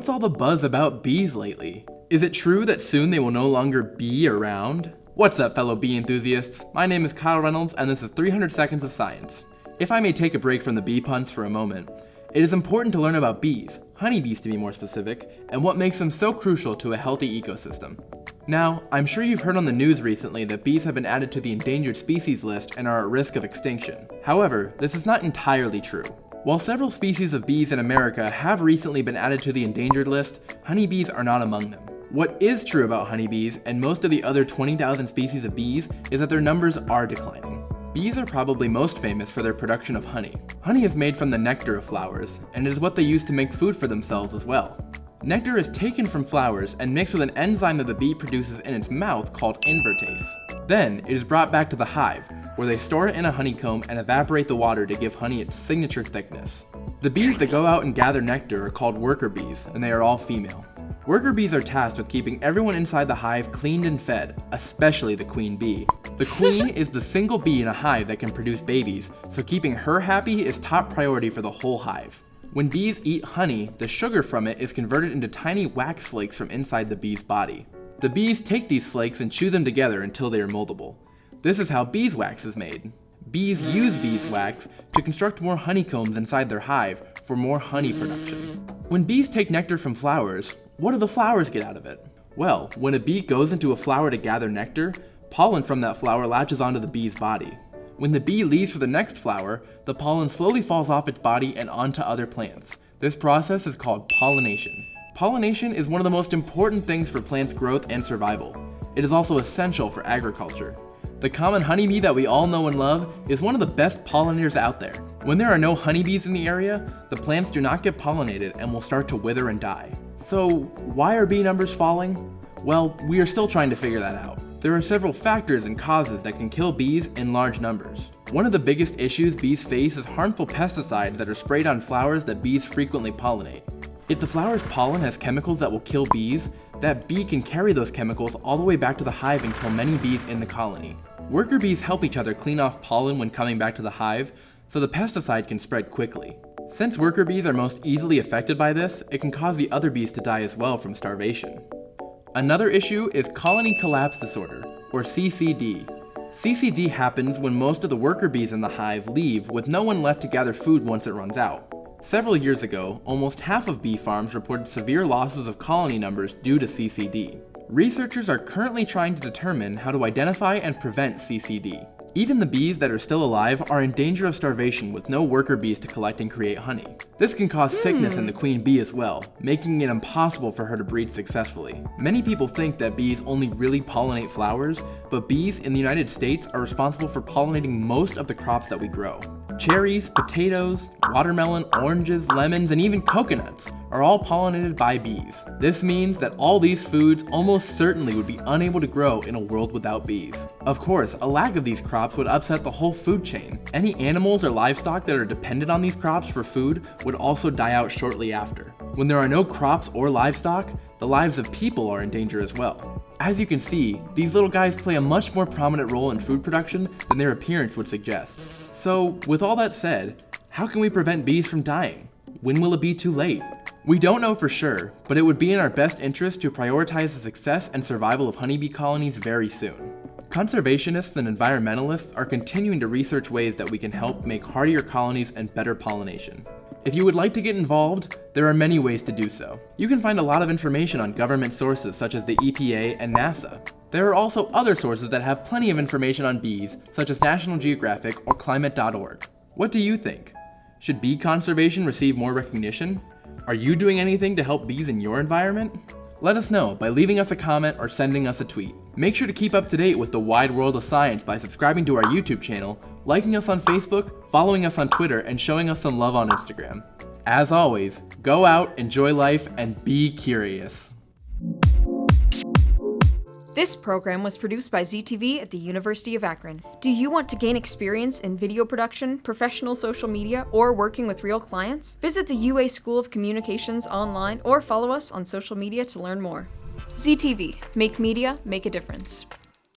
What's all the buzz about bees lately? Is it true that soon they will no longer be around? What's up, fellow bee enthusiasts? My name is Kyle Reynolds, and this is 300 Seconds of Science. If I may take a break from the bee puns for a moment, it is important to learn about bees, honeybees to be more specific, and what makes them so crucial to a healthy ecosystem. Now, I'm sure you've heard on the news recently that bees have been added to the endangered species list and are at risk of extinction. However, this is not entirely true. While several species of bees in America have recently been added to the endangered list, honeybees are not among them. What is true about honeybees and most of the other 20,000 species of bees is that their numbers are declining. Bees are probably most famous for their production of honey. Honey is made from the nectar of flowers, and it is what they use to make food for themselves as well. Nectar is taken from flowers and mixed with an enzyme that the bee produces in its mouth called invertase. Then, it is brought back to the hive, where they store it in a honeycomb and evaporate the water to give honey its signature thickness. The bees that go out and gather nectar are called worker bees, and they are all female. Worker bees are tasked with keeping everyone inside the hive cleaned and fed, especially the queen bee. The queen is the single bee in a hive that can produce babies, so keeping her happy is top priority for the whole hive. When bees eat honey, the sugar from it is converted into tiny wax flakes from inside the bee's body. The bees take these flakes and chew them together until they are moldable. This is how beeswax is made. Bees use beeswax to construct more honeycombs inside their hive for more honey production. When bees take nectar from flowers, what do the flowers get out of it? Well, when a bee goes into a flower to gather nectar, pollen from that flower latches onto the bee's body. When the bee leaves for the next flower, the pollen slowly falls off its body and onto other plants. This process is called pollination. Pollination is one of the most important things for plants' growth and survival. It is also essential for agriculture. The common honeybee that we all know and love is one of the best pollinators out there. When there are no honeybees in the area, the plants do not get pollinated and will start to wither and die. So, why are bee numbers falling? Well, we are still trying to figure that out. There are several factors and causes that can kill bees in large numbers. One of the biggest issues bees face is harmful pesticides that are sprayed on flowers that bees frequently pollinate. If the flower's pollen has chemicals that will kill bees, that bee can carry those chemicals all the way back to the hive and kill many bees in the colony. Worker bees help each other clean off pollen when coming back to the hive, so the pesticide can spread quickly. Since worker bees are most easily affected by this, it can cause the other bees to die as well from starvation. Another issue is colony collapse disorder, or CCD. CCD happens when most of the worker bees in the hive leave with no one left to gather food once it runs out. Several years ago, almost half of bee farms reported severe losses of colony numbers due to CCD. Researchers are currently trying to determine how to identify and prevent CCD. Even the bees that are still alive are in danger of starvation with no worker bees to collect and create honey. This can cause sickness in the queen bee as well, making it impossible for her to breed successfully. Many people think that bees only really pollinate flowers, but bees in the United States are responsible for pollinating most of the crops that we grow. Cherries, potatoes, watermelon, oranges, lemons, and even coconuts are all pollinated by bees. This means that all these foods almost certainly would be unable to grow in a world without bees. Of course, a lack of these crops would upset the whole food chain. Any animals or livestock that are dependent on these crops for food would also die out shortly after. When there are no crops or livestock, the lives of people are in danger as well. As you can see, these little guys play a much more prominent role in food production than their appearance would suggest. So, with all that said, how can we prevent bees from dying? When will it be too late? We don't know for sure, but it would be in our best interest to prioritize the success and survival of honeybee colonies very soon. Conservationists and environmentalists are continuing to research ways that we can help make hardier colonies and better pollination. If you would like to get involved, there are many ways to do so. You can find a lot of information on government sources such as the EPA and NASA. There are also other sources that have plenty of information on bees, such as National Geographic or climate.org. What do you think? Should bee conservation receive more recognition? Are you doing anything to help bees in your environment? Let us know by leaving us a comment or sending us a tweet. Make sure to keep up to date with the wide world of science by subscribing to our YouTube channel, liking us on Facebook, following us on Twitter, and showing us some love on Instagram. As always, go out, enjoy life, and be curious. This program was produced by ZTV at the University of Akron. Do you want to gain experience in video production, professional social media, or working with real clients? Visit the UA School of Communications online or follow us on social media to learn more. ZTV, make media, make a difference.